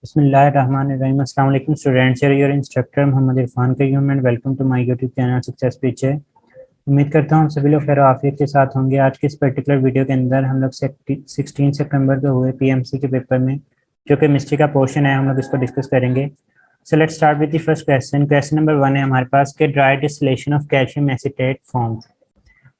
बिस्मिल्लाहिर्रहमानिर्रहीम। अस्सलाम वालेकुम students, your instructor Mohammad Irfan Karim and welcome to my YouTube channel success picture. उम्मीद करता हूँ सभी लोग खैर आफियत के साथ होंगे। आज के इस पर्टिकुलर वीडियो के अंदर हम लोग 16 सितंबर को हुए पीएमसी के पेपर में जो केमिस्ट्री का पोर्शन है हम लोग इसको डिस्कस करेंगे। So let's start with the first question. Question number 1 है हमारे पास के dry distillation of calcium acetate forms.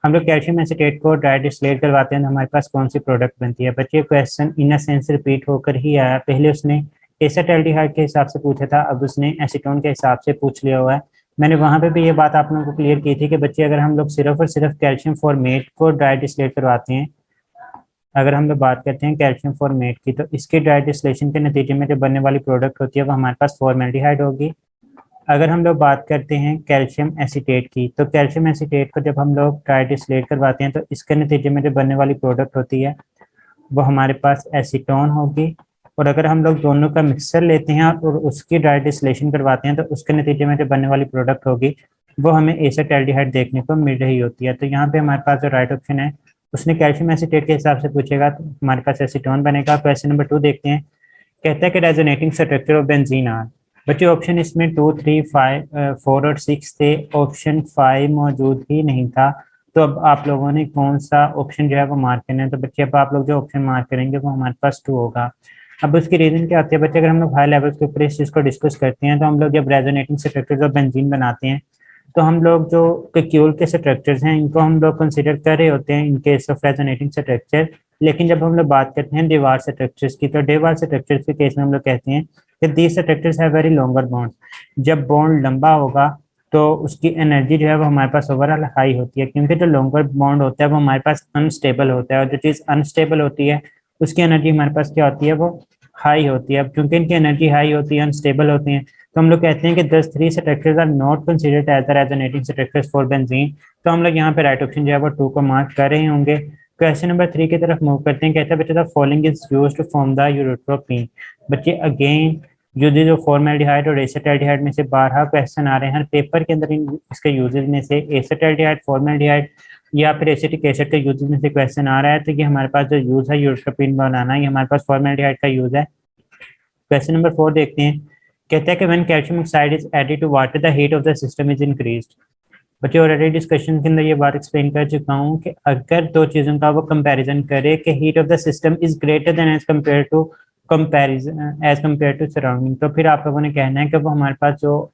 हम लोग कैल्शियम एसीटेट को ड्राई डिस्टिलेट करवाते हैं तो हमारे पास कौन सी प्रोडक्ट बनती है। बच्चे question in a sense repeat होकर ही आया। पहले उसने एसेटल्डिहाइड के हिसाब से पूछा था, अब उसने एसीटोन के हिसाब से पूछ लिया हुआ है। मैंने वहां पे भी ये बात आप लोगों को क्लियर की थी कि बच्चे अगर हम लोग सिर्फ और सिर्फ कैल्शियम फॉर्मेट को ड्राई डिस्टिलेट करवाते हैं, अगर हम लोग बात करते हैं कैल्शियम फॉर्मेट की, तो इसके ड्राई डिस्टिलेशन के नतीजे में जो बनने वाली प्रोडक्ट होती है वो हमारे पास फॉर्मेल्डिहाइड होगी। अगर हम लोग बात करते हैं कैल्शियम एसीटेट की, तो कैल्शियम एसीटेट को जब हम लोग ड्राई डिस्टिलेट करवाते हैं तो इसके नतीजे में जो बनने वाली प्रोडक्ट होती है वो हमारे पास एसीटोन होगी। और अगर हम लोग दोनों का मिक्सचर लेते हैं और उसकी ड्राई डिस्टिलेशन करवाते हैं तो उसके नतीजे में जो बनने वाली प्रोडक्ट होगी वो हमें एसेटल्डिहाइड देखने को मिल रही होती है। तो यहाँ पे हमारे पास जो राइट ऑप्शन है उसने कैल्शियम एसीटेट के हिसाब से पूछेगा तो हमारे पास एसीटोन बनेगा। क्वेश्चन नंबर 2 देखते हैं। कहता है कि resonating structure of benzene are. बच्चे ऑप्शन इसमें 2, 3, 5, 4 और 6 थे, ऑप्शन 5 मौजूद ही नहीं था। तो अब आप लोगों ने कौन सा ऑप्शन जो है वो मार्क करना है। तो बच्चे अब आप लोग जो ऑप्शन मार्क करेंगे वो हमारे पास 2 होगा। अब उसकी रीजन क्या होती है बच्चे, अगर हम लोग हाई लेवल के ऊपर इस चीज़ को डिस्कस करते हैं तो हम लोग जब रेजोनेटिंग स्ट्रक्चर्स ऑफ बेंजीन बनाते हैं तो हम लोग जो क्यूल के स्ट्रक्चर्स हैं इनको हम लोग कंसिडर कर रहे होते हैं in case of resonating structure. लेकिन जब हम लोग बात करते हैं दीवार स्ट्रक्चर्स की, तो दीवार स्ट्रक्चर्स के केस में हम लोग कहते हैं कि these structures have very longer bond. जब बॉन्ड लंबा होगा तो उसकी एनर्जी जो है वो हमारे पास ओवरऑल हाई होती है, क्योंकि जो लॉन्गर बॉन्ड होता है वो हमारे पास अनस्टेबल होता है और जो चीज़ अनस्टेबल होती है उसकी एनर्जी हमारे पास क्या होती है, वो हाई होती है। अब क्योंकि इनकी एनर्जी हाई होती है, अनस्टेबल होती है, तो हम लोग कहते हैं कि these three structures are not considered as the resonating structures for benzene. तो हम लोग यहाँ पे राइट ऑप्शन जो है वो 2 को मार्क कर रहे होंगे। क्वेश्चन नंबर 3 की तरफ मूव करते हैं। कहता है बच्चे the following is used to form the urotropine. बच्चे अगेन यूजेज ऑफ फॉर्मेल्डिहाइड और एसेटल्डिहाइड में से 12 क्वेश्चन आ रहे हैं पेपर के अंदर। इसके यूजेज में से एसेटल्डिहाइड, फॉर्मेल्डिहाइड या फिर एसिटिक एसिड के यूजेज में से क्वेश्चन आ रहा है। तो ये हमारे पास जो यूज है यूरोट्रोपिन बनाना, ये हमारे पास फॉर्मेल्डिहाइड का यूज है। क्वेश्चन नंबर 4 देखते हैं। कहता है कि when calcium oxide is added to water the heat of the system is increased. बच्चे ऑलरेडी डिस्कशन के अंदर ये बात एक्सप्लेन कर चुका हूँ कि अगर दो चीजों का वो कंपैरिजन करे कि heat of the system is greater than as compare to comparison as compare to surrounding, तो फिर आप लोगों ने कहना है कि वो हमारे पास जो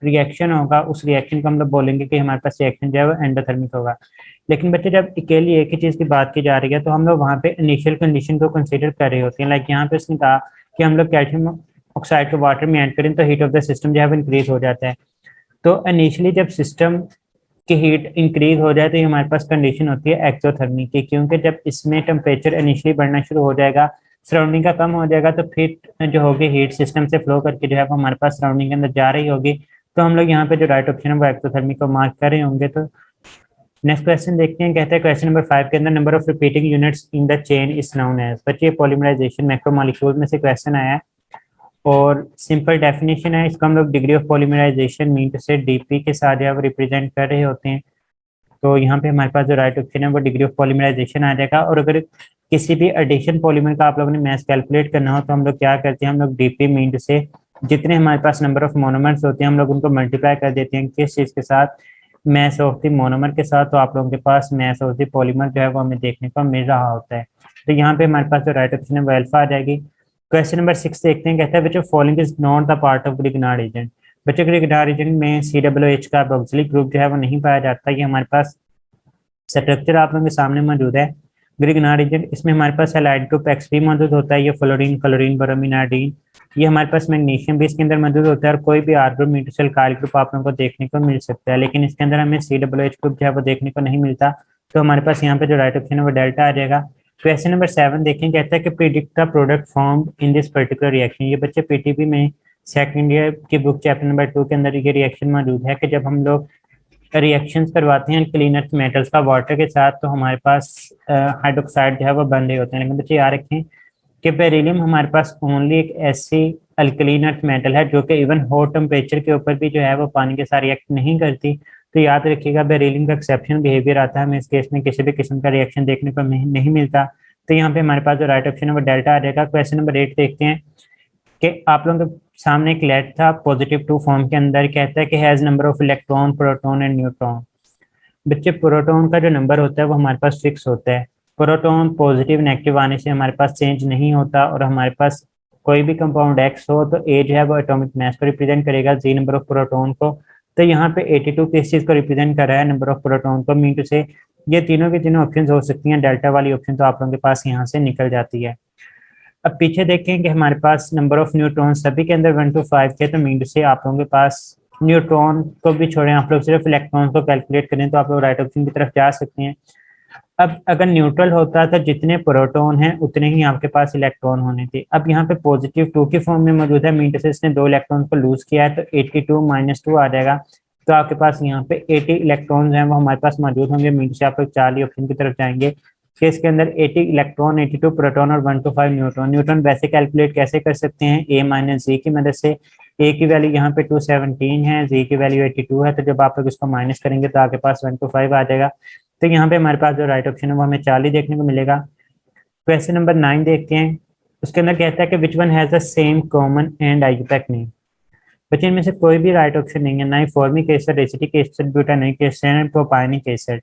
रिएक्शन होगा उस रिएक्शन को हम लोग बोलेंगे कि हमारे पास रिएक्शन जो है वो एंडोथर्मिक होगा। लेकिन बच्चे जब अकेली एक ही चीज की बात की जा रही है तो हम लोग वहाँ पे इनिशियल कंडीशन को कंसीडर कर रहे होते हैं। लाइक यहाँ पे उसने कहा कि हम लोग कैल्शियम ऑक्साइड को वाटर में ऐड करें तो हीट ऑफ द सिस्टम जो है वो इंक्रीज हो जाता है। तो इनिशियली जब सिस्टम की हीट इंक्रीज हो जाए तो ये हमारे पास कंडीशन होती है एक्सोथर्मी की, क्योंकि जब इसमें टेम्परेचर इनिशियली बढ़ना शुरू हो जाएगा, सराउंडिंग का कम हो जाएगा, तो फिर जो होगी हीट सिस्टम से फ्लो करके जो है वो हमारे पास सराउंडिंग के अंदर जा रही होगी। तो हम लोग यहाँ पे जो राइट ऑप्शन है वो एक्सोथर्मी को मार्क कर रहे होंगे। तो नेक्स्ट क्वेश्चन देखते हैं। कहते हैं क्वेश्चन नंबर 5 के अंदर number of repeating units in the chain is known as. बच्चे पॉलीमराइजेशन मैक्रोमोलेक्यूल में से क्वेश्चन आया है और सिंपल डेफिनेशन है इसका। हम लोग डिग्री ऑफ पॉलीमराइजेशन मीन से डीपी के साथ जो है वो रिप्रेजेंट कर रहे होते हैं। तो यहाँ पे हमारे पास जो राइट ऑप्शन है वो डिग्री ऑफ पॉलीमराइजेशन आ जाएगा। और अगर किसी भी एडिशन पॉलीमर का आप लोगों ने मैथ कैलकुलेट करना हो तो हम लोग क्या करते हैं, हम लोग डीपी मीन से जितने हमारे पास नंबर ऑफ मोनोमर्स होते हैं हम लोग उनको मल्टीप्लाई कर देते हैं किस चीज़ के साथ, मैथ ऑफ द मोनोमर के साथ। तो आप लोगों के पास मैथ ऑफ द पॉलीमर जो है वो हमें देखने को मिल रहा होता है। तो यहाँ पे हमारे पास जो राइट ऑप्शन है वो अल्फा आ जाएगी। क्वेश्चन नंबर 6 देखते हैं। कहता है बच्चों following is not the part of Grignard agent. बच्चों ग्रिग्नार्ड एजेंट में COOH का ऑक्सिलिक ग्रुप जो है वो नहीं पाया जाता। ये हमारे पास स्ट्रक्चर आप लोगों के सामने मौजूद है। ग्रिग्नार्ड एजेंट इसमें हमारे पास हैलाइड ग्रुप X भी मौजूद होता है, ये फ्लोरीन, क्लोरीन, ब्रोमीन, आयोडीन। ये हमारे पास मैग्नीशियम भी इसके अंदर मौजूद होता है और कोई भी आर ग्रुप, मीटोसिल, काइल ग्रुप आप लोगों को देखने को मिल सकता है। लेकिन इसके अंदर हमें COOH ग्रुप जो है वो देखने को नहीं मिलता। तो हमारे पास यहाँ पे जो राइट ऑप्शन है वो डेल्टा आ जाएगा। क्वेश्चन नंबर 7 देखें। कहता है कि predict the product form in this particular reaction. ये बच्चे पीटीपी में सेकंड ईयर की बुक चैप्टर नंबर 2 के अंदर ये रिएक्शन मौजूद है कि जब हम लोग रिएक्शंस करवाते हैं क्लीन अर्थ मेटल्स का वाटर के साथ तो हमारे पास हाइड्रोक्साइड जो है वो बन रहे होते हैं। लेकिन बच्चे याद रखें कि बेरिलियम हमारे पास ओनली एक ऐसी अल्कलीन अर्थ मेटल है जो कि इवन हॉट टेम्परेचर के ऊपर भी जो है वो पानी के साथ रिएक्ट नहीं करती। तो याद रखिएगा बेरिलियम का एक्सेप्शनल बिहेवियर आता है, हमें इस केस में किसी भी किस्म का रिएक्शन देखने को नहीं मिलता। तो यहाँ पे हमारे पास जो राइट ऑप्शन है वो डेल्टा आ जाएगा। क्वेश्चन नंबर 8 देखते हैं। कि आप लोगों के सामने एक लेट था +2 फॉर्म के अंदर, कहता है कि has number of electron, proton and neutron. बच्चे प्रोटॉन का जो नंबर होता है वो हमारे पास फिक्स होता है। प्रोटॉन पॉजिटिव नेगेटिव आने से हमारे पास चेंज नहीं होता, और हमारे पास कोई भी कंपाउंड एक्स हो तो ए जो है वो एटॉमिक मास को रिप्रेजेंट करेगा, जी नंबर ऑफ प्रोटॉन को। तो यहाँ पे 82 किस चीज को रिप्रेजेंट कर रहा है, नंबर ऑफ प्रोटॉन को। मीन टू से ये तीनों की तीनों ऑप्शन हो सकती हैं, डेल्टा वाली ऑप्शन तो आप लोगों के पास यहाँ से निकल जाती है। अब पीछे देखें कि हमारे पास नंबर ऑफ न्यूट्रॉन सभी के अंदर 1 to 5 थे, तो मीन टू से आप लोगों के पास न्यूट्रॉन को भी छोड़ें, आप लोग सिर्फ इलेक्ट्रॉन को कैलकुलेट करें तो आप लोग राइट ऑप्शन की तरफ जा सकते हैं। अब अगर न्यूट्रल होता तो जितने प्रोटॉन हैं उतने ही आपके पास इलेक्ट्रॉन होने थे। अब यहाँ पे +2 की फॉर्म में मौजूद है, मीन टू से इसने 2 इलेक्ट्रॉन को लूज किया है, तो 82 - 2 आ जाएगा। तो आपके पास यहाँ पे 80 इलेक्ट्रॉन हैं वो हमारे पास मौजूद होंगे। मीन टू से आप लोग चार्ली ऑप्शन की तरफ जाएंगे कि इसके अंदर 80 इलेक्ट्रॉन, 82 प्रोटॉन और 1 to 5 न्यूट्रॉन। न्यूट्रॉन वैसे कैलकुलेट कैसे कर सकते हैं, A - Z की मदद से। ए की वैल्यू यहाँ पे 217 है, जी की वैल्यू 82 है, तो जब आप लोग इसको माइनस करेंगे तो आपके पास 1 to 5 आ जाएगा। तो यहाँ पे हमारे पास जो राइट ऑप्शन है वो हमें 40 देखने को मिलेगा। क्वेश्चन नंबर 9 देखते हैं। उसके अंदर कहता है कि which one has the same common and IUPAC name. बच्चे इनमें से कोई भी राइट ऑप्शन नहीं है, ना ही formic acid, acetic acid, butanoic acid, propionic acid.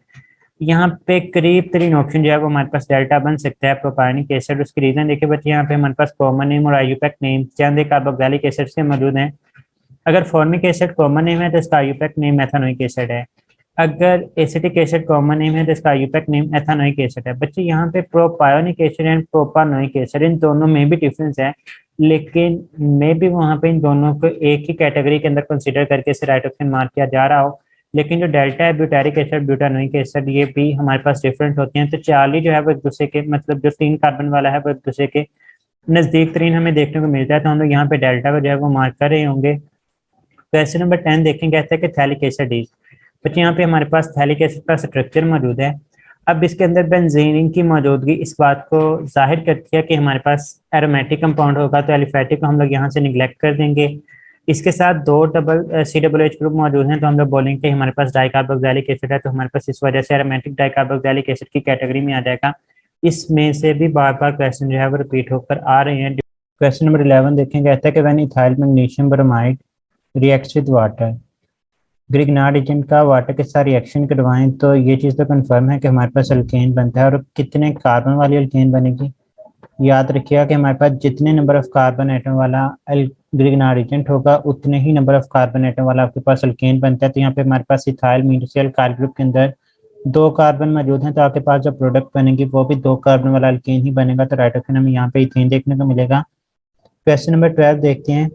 यहाँ पे करीब तरीन ऑप्शन जो है वो हमारे पास डेल्टा बन सकता है, प्रोपायनिक एसिड। उसकी रीजन देखिए बच्चे, यहाँ पे हमारे पास कॉमन नेम और आइयूपैक नेम चंद कार्बोक्सिलिक एसिड से मौजूद हैं। अगर फॉर्मिक एसिड कॉमन नेम है तो इसका आइयूपैक नेम मेथानोइक एसिड है। अगर एसिटिक एसिड कॉमन नेम है तो इसका आइयूपैक नेम एथानोइक एसिड है। बच्चे यहाँ पे propionic acid and propanoic acid इन दोनों में भी डिफरेंस है, लेकिन मे भी वहाँ पे इन दोनों को एक ही कैटेगरी के अंदर कंसीडर करके इसे राइट ऑप्शन मार्क किया जा रहा हो। लेकिन जो डेल्टा है, ब्यूटारिक एसिड, ब्यूटानोइक एसिड, ये भी हमारे पास डिफरेंट होते हैं। तो चार्ली जो है वो एक दूसरे के, मतलब जो 3 कार्बन वाला है वो एक दूसरे के नजदीक तरीन हमें देखने को मिलता है, तो हम लोग यहाँ पे डेल्टा को जो है वो मार्क कर रहे होंगे। क्वेश्चन नंबर 10 देखें, कहते हैं कि थैलिक एसिड इज। बच्चे यहाँ पे हमारे पास थैलिक एसिड का स्ट्रक्चर मौजूद है। अब इसके अंदर बेंजीन की मौजूदगी इस बात को जाहिर करती है कि हमारे पास एरोमेटिक कंपाउंड होगा, तो एलिफेटिक को हम लोग यहाँ से निगलेक्ट कर देंगे। इसके साथ 2 COOH ग्रुप मौजूद हैं, तो हम लोग बोलेंगे कि हमारे पास डाइकार्बोक्सिलिक एसिड है, तो हमारे पास इस वजह से एरोमेटिक डाइकार्बोक्सिलिक एसिड की कैटेगरी में आ जाएगा। इसमें से भी बार बार क्वेश्चन जो है वो रिपीट होकर आ रहे हैं। क्वेश्चन नंबर 11 देखें, कहता है कि when ethyl magnesium bromide reacts with water, Grignard agent का वाटर के साथ रिएक्शन करवाएं तो ये चीज़ तो कंफर्म है कि हमारे पास अल्केन बनता है। और कितने कार्बन वाली अल्केन बनेगी, याद रखिएगा कि हमारे पास जितने नंबर ऑफ कार्बन एटम वाला ग्रिग्नार्ड एजेंट होगा उतने ही नंबर ऑफ कार्बन एटम वाला आपके पास अल्केन बनता है। तो यहाँ पे हमारे पास इथाइल मीथाइल अल्काइल ग्रुप के अंदर 2 कार्बन मौजूद हैं, तो आपके पास जो प्रोडक्ट बनेगी वो भी 2 कार्बन वाला अल्केन ही बनेगा। तो राइट ऑप्शन हमें यहाँ पे इथेन देखने को मिलेगा। क्वेश्चन नंबर 12 देखते हैं,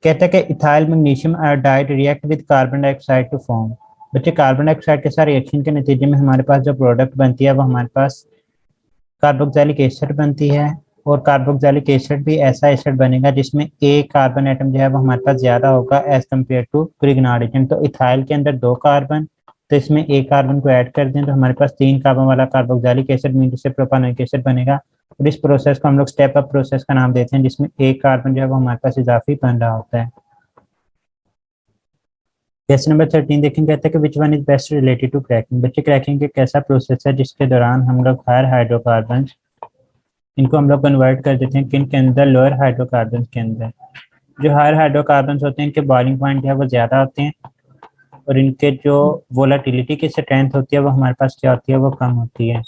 कहता है कि ethyl magnesium iodide react with carbon dioxide to form. बच्चे कार्बन डाइऑक्साइड के साथ रिएक्शन के नतीजे में हमारे पास जो प्रोडक्ट बनती है वो हमारे पास कार्बोक्सिलिक एसिड बनती है। और कार्बोक्सिलिक एसिड भी ऐसा एसिड बनेगा जिसमें एक कार्बन एटम जो है वो हमारे पास ज्यादा होगा as compare to Grignard agent. तो इथाइल के अंदर 2 कार्बन, तो इसमें एक कार्बन को ऐड कर दें तो हमारे पास 3 कार्बन वाला कार्बोक्सिलिक एसिड मीन से प्रोपानोइक एसिड बनेगा। और इस प्रोसेस को हम लोग स्टेप अप प्रोसेस का नाम देते हैं, जिसमें एक कार्बन जो है वो हमारे पास इजाफी बन रहा होता है। क्वेश्चन नंबर 13 देखें, कहते हैं कि which one is best related to cracking. बच्चे क्रैकिंग एक ऐसा प्रोसेस है जिसके दौरान हम लोग हायर हाइड्रोकार्बन, इनको हम लोग कन्वर्ट कर देते हैं किन के अंदर, लोअर हाइड्रोकार्बन के अंदर। जो हायर हाइड्रोकार्बन होते हैं इनके बॉइलिंग पॉइंट जो है वो ज़्यादा होते हैं, और इनके जो वोलाटिलिटी की स्ट्रेंथ होती है वो हमारे पास क्या होती है, वो कम होती है।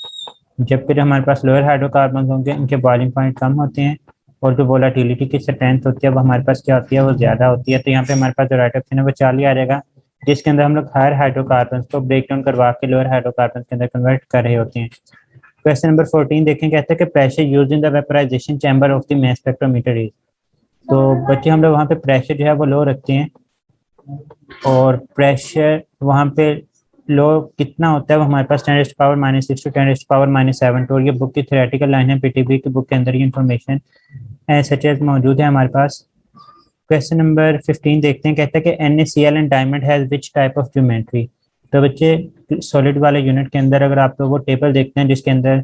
जबकि जो हमारे पास लोअर हाइड्रोकार्बन होंगे इनके बॉइलिंग पॉइंट कम होते हैं, और जो वोलाटिलिटी की स्ट्रेंथ होती है वो हमारे पास क्या होती है, वो ज़्यादा होती है। तो यहाँ पे हमारे पास जो राइट ऑप्शन है वो 40 आ जाएगा, जिसके अंदर हम लोग हायर हाइड्रोकार्बन को ब्रेक डाउन करवा के लोअर हाइड्रोकार्बन के अंदर कन्वर्ट कर रहे होते हैं। क्वेश्चन नंबर 14 देखें, कहते हैं कि pressure used in the vaporisation chamber of the mass spectrometer is. तो बच्चे हम लोग वहाँ पे प्रेशर जो है वो लो रखते हैं, और प्रेशर वहाँ पे लो कितना होता है वो हमारे पास 10⁻⁻6 to 10⁻⁻7। और ये बुक की थ्योरेटिकल लाइन है, पीटीबी की बुक के अंदर ये इन्फॉर्मेशन सच एज मौजूद है हमारे पास। क्वेश्चन नंबर 15 देखते हैं, कहता है कि NaCl and diamond has which type of geometry. तो बच्चे सॉलिड वाले यूनिट के अंदर अगर आप लोग वो टेबल देखते हैं जिसके अंदर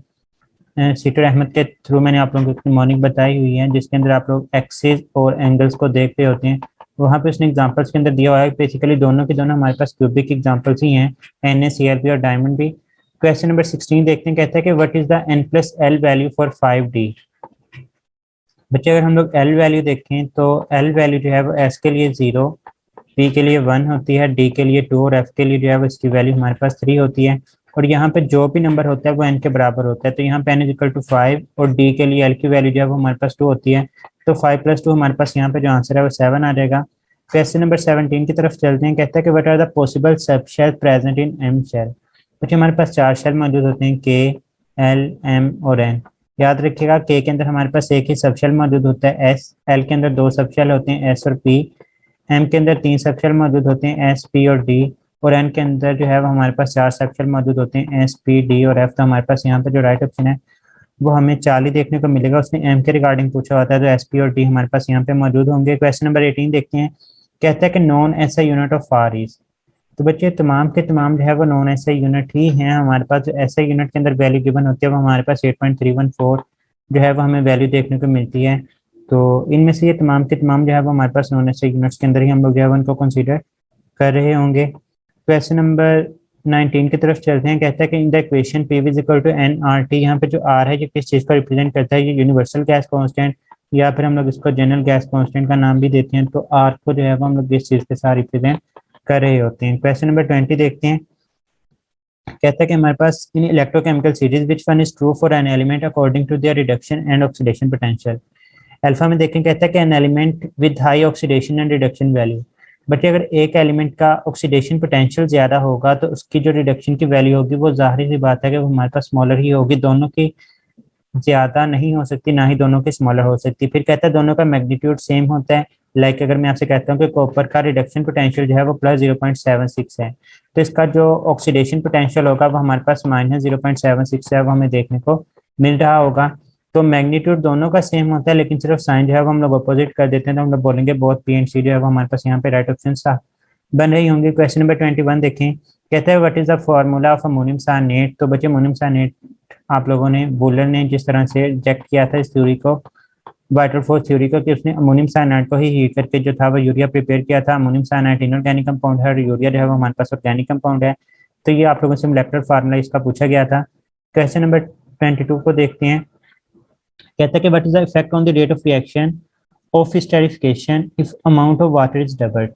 सीटर अहमद के थ्रू मैंने आप लोगों को मॉर्निंग बताई हुई है, जिसके अंदर आप लोग एक्सिस और एंगल्स को देख रहे होते हैं, वहाँ पे उसने एग्जांपल्स के अंदर दिया हुआ है। बेसिकली दोनों के दोनों हमारे पास क्यूबिक एग्जांपल्स ही हैं, NaCl भी और डायमंड भी। क्वेश्चन नंबर 16 देखते हैं, कहता है कि what is the n+l value for 5D। बच्चे अगर हम लोग एल वैल्यू देखें तो एल वैल्यू जो है वो एस के लिए 0, पी के लिए 1 होती है, डी के लिए 2 और एफ के लिए जो है वो इसकी वैल्यू हमारे पास 3 होती है। और यहाँ पे जो भी नंबर होता है वो एन के बराबर होता है, तो यहाँ पे एन इज इक्वल टू 5 और डी के लिए एल की वैल्यू जो है वो हमारे पास 2 होती है। तो 5 + 2 हमारे पास यहाँ पे जो आंसर है वो 7 आ जाएगा। क्वेश्चन नंबर 17 की तरफ चलते हैं। कहता है कि what are the possible sub shell present in M shell. बच्चे हमारे पास 4 शेल मौजूद होते हैं, के, एल, एम और एन। याद रखिएगा के अंदर हमारे पास एक ही सब शेल मौजूद होता है एस, एल के अंदर 2 सब शेल होते हैं एस और पी, एम के अंदर 3 सब शेल मौजूद होते हैं एस, पी और डी, और एन के अंदर जो है वो हमारे पास 4 सब शेल मौजूद होते हैं एस, पी, डी और एफ। तो हमारे पास यहाँ पे जो राइट ऑप्शन है वो हमें 40 देखने को मिलेगा। उसने एम के रिगार्डिंग पूछा होता है, तो एस, पी और डी हमारे पास यहाँ पे मौजूद होंगे। क्वेश्चन नंबर 18 देखते हैं। कहता है कि non SI unit of far is. तो बच्चे तमाम के तमाम जो है वो नॉन एसआई यूनिट ही हैं हमारे पास। जो एसआई यूनिट के अंदर वैल्यू गिवन होती है वो हमारे पास 8.314 जो है वो हमें वैल्यू देखने को मिलती है। तो इनमें से ये तमाम के तमाम जो है वो हमारे पास नॉन एसआई यूनिट्स के अंदर ही हम लोग जो है उनको कंसीडर कर रहे होंगे। क्वेश्चन नंबर 19 की तरफ चलते हैं। कहता है कि in the equation P is equal to N R T, यहाँ पे जो आर है ये किस चीज़ को रिप्रेजेंट करता है, ये यूनिवर्सल गैस कांस्टेंट या फिर हम लोग इसको जनरल गैस कांस्टेंट का नाम भी देते हैं। तो आर को जो है वो हम लोग इस चीज़ के साथ रिप्रेजेंट कर रहे होते हैं। क्वेश्चन नंबर 20 देखते हैं। कहता है कि हमारे पास in electrochemical series which one is true for an element according to their reduction and oxidation potential. Alpha में देखें, कहता है कि an element with high oxidation and reduction value. But अगर एक एलिमेंट का ऑक्सीडेशन पोटेंशियल ज्यादा होगा तो उसकी जो रिडक्शन की वैल्यू होगी वो जाहिर सी बात है कि वो हमारे पास स्मॉलर ही होगी। दोनों की ज्यादा नहीं हो सकती, ना ही दोनों की स्मॉलर हो सकती। फिर कहता है दोनों का मैग्नीट्यूड सेम होता है। लाइक अगर मैं आपसे कहता हूँ कि कॉपर का रिडक्शन पोटेंशियल जो है वो +0.76 है, तो इसका जो ऑक्सीडेशन पोटेंशियल होगा वो हमारे पास -0.76 है, वो हमें देखने को मिल रहा होगा। तो मैग्नीट्यूड दोनों का सेम होता है, लेकिन सिर्फ साइन जो है वो हम लोग अपोजिट कर देते हैं, तो हम लोग बोलेंगे बोथ पी एंड सी जो है वो हमारे पास यहाँ पे राइट ऑप्शन बन रही होंगे। क्वेश्चन नंबर 21 देखें। कहता है what is the formula of ammonium senate. तो बच्चे अमोनियम सानेट आप लोगों ने, वुलर ने जिस तरह से रिजेक्ट किया था इस थ्योरी को, वाटरफोर्स थ्योरी को, कि उसने अमोनियम साइनाइड को ही हीट करके जो था वो यूरिया प्रिपेयर किया था। अमोनियम साइनाइड इनऑर्गेनिक कंपाउंड है और यूरिया जो है वो हमारे पास ऑर्गेनिक कंपाउंड है। तो ये आप लोगों से मोलेकुलर फार्मूला इसका पूछा गया था। क्वेश्चन नंबर 22 को देखते हैं। कहता है कि what is the effect on the rate of reaction of esterification if amount of water is doubled.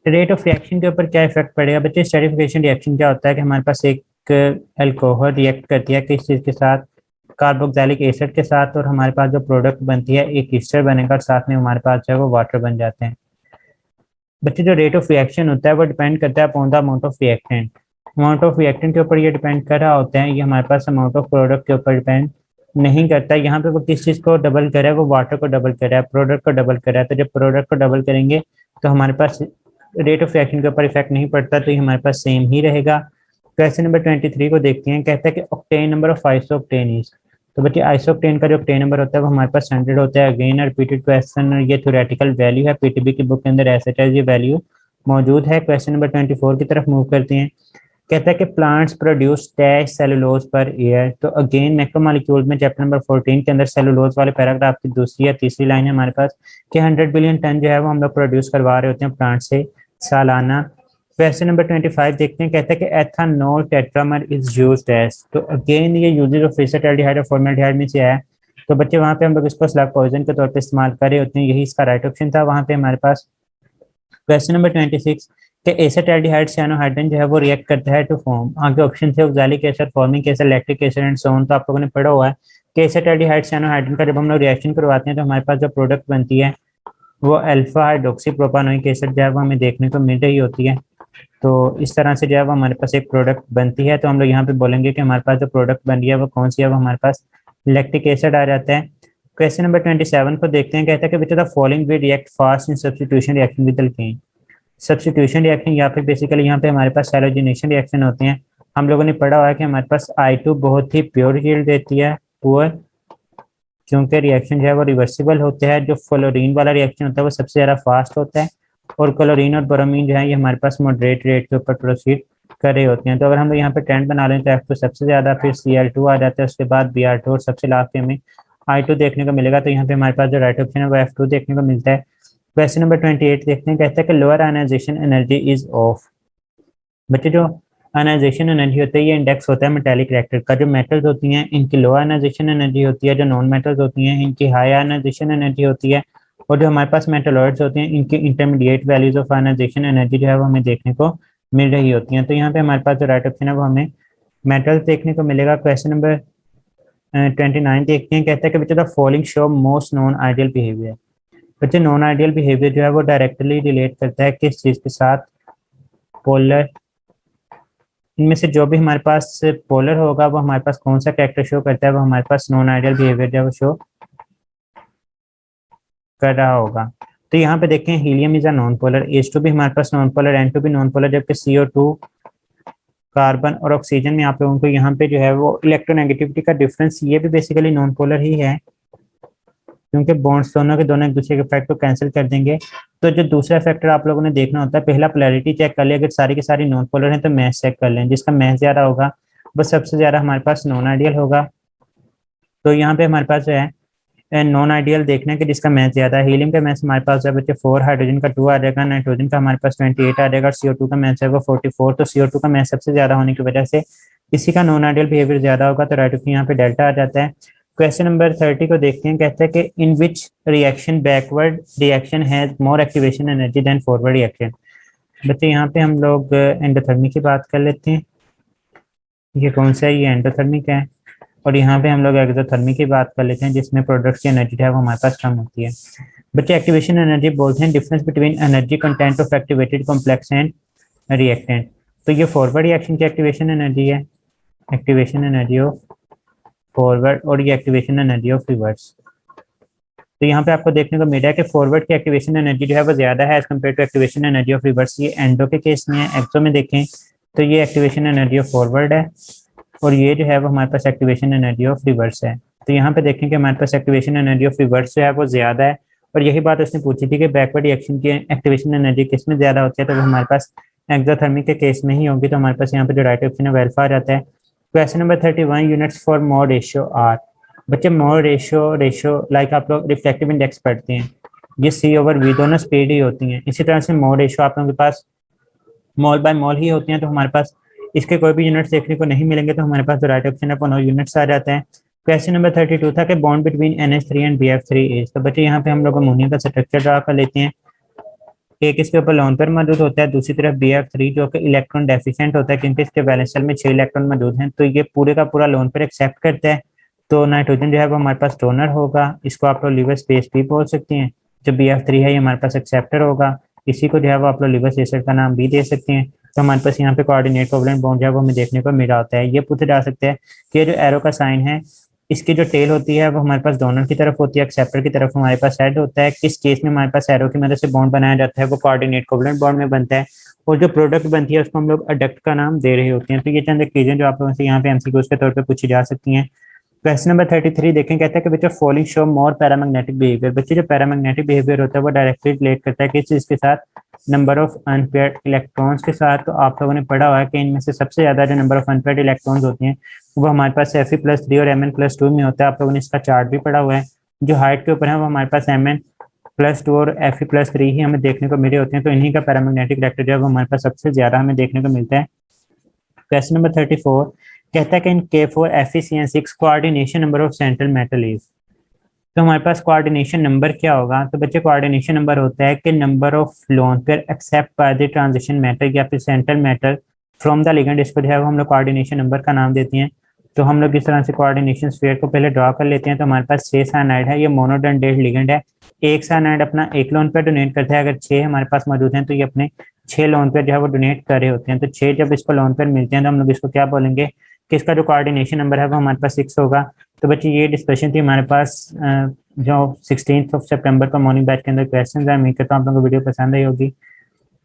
Rate of reaction के ऊपर क्या इफेक्ट पड़ेगा बच्चे। स्टेरिफिकेशन रिएक्शन क्या होता है कि हमारे पास एक अल्कोहल रिएक्ट करती है किस चीज़ के साथ, कार्बोक्सिलिक एसिड के साथ, और हमारे पास जो प्रोडक्ट बनती है एक ईस्टर बनेगा और साथ में हमारे पास जो है वो वाटर बन जाते हैं। बच्चे जो रेट ऑफ रिएक्शन होता है वो डिपेंड करता है upon the amount of reactant. Amount of reactant के ऊपर ये डिपेंड कर रहा होता है, ये हमारे पास अमाउंट ऑफ प्रोडक्ट के ऊपर डिपेंड नहीं करता। यहाँ पे वो किस चीज़ को डबल कर रहा है, वो वाटर को डबल कर रहा है, प्रोडक्ट को डबल कर रहा है। तो जब प्रोडक्ट को डबल करेंगे तो हमारे पास रेट ऑफ रिएक्शन के ऊपर इफेक्ट नहीं पड़ता, तो ये हमारे पास सेम ही रहेगा। क्वेश्चन नंबर 23 को देखते हैं। कहता है कि octane number of isooctane is. तो बच्चे आइसोक्टेन का जो ऑक्टेन नंबर होता है वो हमारे पास 100 होता है। अगेन रिपीटेड क्वेश्चन, ये थ्योरेटिकल वैल्यू है, पीटीबी की बुक के अंदर एज ये वैल्यू मौजूद है। क्वेश्चन नंबर 24 की तरफ मूव करते हैं। कहता है कि plants produce dash cellulose per year. तो अगेन मैक्रोमोलेक्यूल में चैप्टर नंबर 14 के अंदर सेलुलोज वाले पैराग्राफ की दूसरी या तीसरी लाइन है हमारे पास कि 100 बिलियन टन जो है वो हम लोग प्रोड्यूस करवा रहे होते हैं प्लांट से सालाना। क्वेश्चन नंबर 25 देखते हैं। कहता है कि ethanol tetramer is used as. तो अगेन ये यूजेज ऑफ एसिटाल्डिहाइड और फॉर्मल्डिहाइड में से आया। तो बच्चे वहाँ पे हम लोग इसको स्लग पॉइजन के तौर पे इस्तेमाल कर रहे होते हैं, यही इसका राइट ऑप्शन था वहाँ पे हमारे पास। क्वेश्चन नंबर 26 कि एसिटाल्डिहाइड साइनोहाइड्रिन जो है वो रिएक्ट करता है टू फॉर्म। आगे ऑप्शन थे oxalic acid, formic acid, lactic acid and so on. तो आप लोगों ने पढ़ा हुआ है कि एसिटाल्डिहाइड साइनोहाइड्रिन का जब हम लोग रिएक्शन करवाते हैं तो हमारे पास जो प्रोडक्ट बनती है वो अल्फा हाइड्रोक्सी प्रोपानोइक एसिड जो है वो हमें देखने को मिल रही होती है। तो इस तरह से जो है वो हमारे पास एक प्रोडक्ट बनती है। तो हम लोग यहाँ पे बोलेंगे कि हमारे पास जो प्रोडक्ट बन रही है वो कौन सी है, वो हमारे पास लैक्टिक एसिड आ जाता है। क्वेश्चन नंबर 27 को देखते हैं। कहता है कि which the following will react fast in substitution reaction with alkane. Substitution reaction या फिर बेसिकली यहाँ पे हमारे पास सैलोजिनेशन रिएक्शन होते हैं। हम लोगों ने पढ़ा हुआ है कि हमारे पास I2 बहुत ही प्योर यील्ड देती है, पुअर, क्योंकि रिएक्शन जो है वो रिवर्सिबल होते हैं। जो फ्लोरीन वाला रिएक्शन होता है वो सबसे ज़्यादा फास्ट होता है, और क्लोरीन और ब्रोमीन जो है ये हमारे पास मॉडरेट रेट के ऊपर प्रोसीड कर रहे होते हैं। तो अगर हम लोग यहाँ पे ट्रेंड बना लें तो F2 सबसे ज़्यादा, फिर Cl2 आ जाता है, उसके बाद Br2 और सबसे लास्ट में हमें I2 देखने को मिलेगा। तो यहाँ पे हमारे पास जो राइट ऑप्शन है वो F2 देखने को मिलता है। क्वेश्चन नंबर 28 देखते हैं। कहता है कि lower ionisation energy is of. बच्चे जो आयनाइजेशन एनर्जी होता है, ये इंडेक्स होता है मेटेलिक रिएक्टर का। जो मेटल्स होती हैं इनकी लो आयनाइजेशन एनर्जी होती है, जो नॉन मेटल्स होती हैं इनकी हाई आयनाइजेशन एनर्जी होती है, और जो हमारे पास मेटलॉइड्स होते हैं इनकी intermediate values of ionisation energy जो है वो हमें देखने को मिल रही होती हैं। तो यहाँ पे हमारे पास जो राइट ऑप्शन है वो हमें मेटल्स देखने को मिलेगा। क्वेश्चन नंबर 29 देखते हैं, कहता है कि बच्चे the following show most non ideal behaviour. बच्चे नॉन आइडियल बिहेवियर जो है वो डायरेक्टली रिलेट करता है किस चीज़ के साथ, पोलर। इनमें से जो भी हमारे पास पोलर होगा वो हमारे पास कौन सा कैरेक्टर शो करता है, वो हमारे पास नॉन आइडियल बिहेवियर जो है वो शो कर रहा होगा। तो यहाँ पे देखें helium is a non polar, H2 भी हमारे पास नॉन पोलर, N2 भी नॉन पोलर, जबकि CO2, कार्बन और ऑक्सीजन में आप लोगों को यहाँ पे जो है वो इलेक्ट्रोनेगेटिविटी का डिफरेंस ये भी बेसिकली नॉन पोलर ही है, क्योंकि बॉन्ड्स दोनों के दोनों एक दूसरे के इफेक्ट को कैंसिल कर देंगे। तो जो दूसरा फैक्टर आप लोगों ने देखना होता है, पहला पोलैरिटी चेक कर ले, अगर सारी की सारी नॉन पोलर हैं तो मैच चेक कर लें, जिसका मैच ज्यादा होगा बस सबसे ज्यादा हमारे पास नॉन आइडियल होगा। तो यहाँ पे हमारे पास जो है नॉन आइडियल देखना है कि जिसका मैच ज्यादा है। हीलियम का मैच हमारे पास है बच्चे 4, हाइड्रोजन का 2 आ जाएगा, नाइट्रोजन का हमारे पास 28 आ जाएगा, और CO2 का मैच है वो 44। तो CO2 का मैच सबसे ज्यादा होने की वजह से इसी का नॉन आइडियल बिहेवियर ज्यादा होगा, तो राइट ऑप्शन यहाँ पे डेल्टा आ जाता है। क्वेश्चन नंबर 30 को देखते हैं, कहता है कि in which reaction backward reaction has more activation energy than forward reaction. बच्चे यहाँ पे हम लोग एंडोथर्मी की बात कर लेते हैं। ये कौन सा है, ये एंडोथर्मिक है। और यहाँ पे हम लोग एक्सोथर्मी की बात कर लेते हैं, जिसमें प्रोडक्ट्स की एनर्जी है वो हमारे पास कम होती है। बच्चे एक्टिवेशन एनर्जी बोलते हैं difference between energy content of activated complex and reactant. तो ये फॉरवर्ड रिएक्शन की एक्टिवेशन एनर्जी है, एक्टिवेशन एनर्जी ऑफ फॉरवर्ड, और ये एक्टिवेशन एनर्जी ऑफ रिवर्स। तो यहाँ पे आपको देखने को मिल रहा है कि फॉरवर्ड की एक्टिवेशन एनर्जी जो है वो ज्यादा है as compare to activation energy of reverse. ये एंडो के केस में है, एक्सो में देखें तो ये एक्टिवेशन एनर्जी ऑफ फॉरवर्ड है, और ये जो है वो हमारे पास एक्टिवेशन एनर्जी ऑफ रिवर्स है। तो यहाँ पे देखें कि हमारे पास एक्टिवेशन एनर्जी ऑफ रिवर्स जो है वो ज्यादा है, और यही बात उसने पूछी थी कि बैकवर्ड रिएक्शन की एक्टिवेशन एनर्जी किस में ज्यादा होती है, तो वो हमारे पास एक्सोथर्मिक के केस में ही होगी। तो हमारे पास यहाँ पे जो राइट ऑप्शन है वो अल्फा आ जाता है। Question number 31, units for mole ratio are. बच्चे मोर रेशियो लाइक आप लोग रिफ्लेक्टिव इंडेक्स पढ़ते हैं, ये C/V दोनों स्पीड ही होती हैं। इसी तरह से मोर रेशियो आप लोगों के पास मॉल बाय मॉल ही होती हैं, तो हमारे पास इसके कोई भी यूनिट्स देखने को नहीं मिलेंगे। तो हमारे पास जो राइट ऑप्शन है वो 9 यूनिट्स आ जाते हैं। क्वेश्चन नंबर 32 था कि bond between NH3 and BF3 is. तो बच्चे यहाँ पे हम लोग अमोनिया का स्ट्रक्चर ड्रा कर लेते हैं। एक इसके ऊपर लोन पेयर मौजूद होता है, दूसरी तरफ BF3 जो कि इलेक्ट्रॉन डेफिशिएंट होता है, क्योंकि इसके वैलेंस शेल में 6 इलेक्ट्रॉन मौजूद हैं। तो ये पूरे का पूरा लोन पेयर एक्सेप्ट करता है। तो नाइट्रोजन जो है वो हमारे पास डोनर होगा, इसको आप लोग लिवर स्पेस भी बोल सकते हैं। जो BF3 है ये हमारे पास एक्सेप्टर होगा, इसी को जो है वो आप लोग लिवर एसिड का नाम भी दे सकते हैं। तो हमारे पास यहाँ पे कोऑर्डिनेट कोवलेंट बॉन्ड जो है वो हमें देखने को मिल रहा होता है। ये पूछा जा सकता है कि ये जो एरो का साइन है इसकी जो टेल होती है वो हमारे पास डोनर की तरफ होती है, एक्सेप्टर की तरफ हमारे पास हेड होता है। किस केस में हमारे पास एरो की मदद से बॉन्ड बनाया जाता है, वो कोऑर्डिनेट कोवलेंट बॉन्ड में बनता है, और जो प्रोडक्ट बनती है उसको हम लोग अडक्ट का नाम दे रहे होते हैं। तो ये चंद चीजें जो आप लोगों से यहाँ पे MCQs के तौर पर पूछी जा सकती हैं। क्वेश्चन नंबर 33 देखें, कहता है कि बच्चे फॉलोइंग शो मोर पैरामैग्नेटिक बिहेवियर। बच्चे जो पैरामैग्नेटिक बिहेवियर होता है वो डायरेक्टली रिलेट करता है किस चीज के साथ, नंबर ऑफ अनपेयर्ड इलेक्ट्रॉन्स के साथ। तो आप लोगों ने पढ़ा हुआ है कि इनमें से सबसे ज्यादा जो नंबर ऑफ अनपेयर्ड इलेक्ट्रॉन्स होते हैं वो हमारे पास Fe+3 और Mn+2 में होता है। आप लोगों ने इसका चार्ट भी पढ़ा हुआ है। जो हाइट के ऊपर है वो हमारे पास Mn+2 और Fe+3 ही हमें देखने को मिले होते हैं। तो इन्हीं का पैरामैग्नेटिक वेक्टर जो है वो हमारे पास सबसे ज्यादा हमें देखने को मिलता है। क्वेश्चन नंबर 34 कहता है कि इन K4 Fe CN6 coordination number of central metal is. तो हमारे पास कोऑर्डिनेशन नंबर क्या होगा, तो बच्चे कोऑर्डिनेशन नंबर होता है कि number of lone pair except by the transition metal या फिर central metal from the ligand. इसको जो है वो हम लोग कोऑर्डिनेशन नंबर का नाम देते हैं। तो हम लोग इस तरह से कोऑर्डिनेशन स्फीयर को पहले ड्रॉ कर लेते हैं। तो हमारे पास 6 साइनाइड है, ये मोनोडेंडेट लिगेंड है। एक साइनाइड अपना एक लोन पेयर डोनेट करता है, अगर 6 हमारे पास मौजूद हैं तो ये अपने 6 लोन पेयर जो है वो डोनेट कर रहे होते हैं। तो 6 जब इसको लोन पेयर मिलते हैं तो हम लोग इसको क्या बोलेंगे कि इसका जो कोऑर्डिनेशन नंबर है वो हमारे पास 6 होगा। तो बच्चे ये डिस्कशन थी हमारे पास जो 16 सितंबर का मॉर्निंग बैच के अंदर क्वेश्चन है। उम्मीद करता हूँ आप लोगों को वीडियो पसंद आई होगी।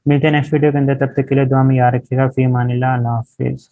मिलते हैं नेक्स्ट वीडियो के अंदर, तब तक के लिए दुआ में याद रखिएगा। फी अमानिल्लाह, अल्लाह हाफिज़।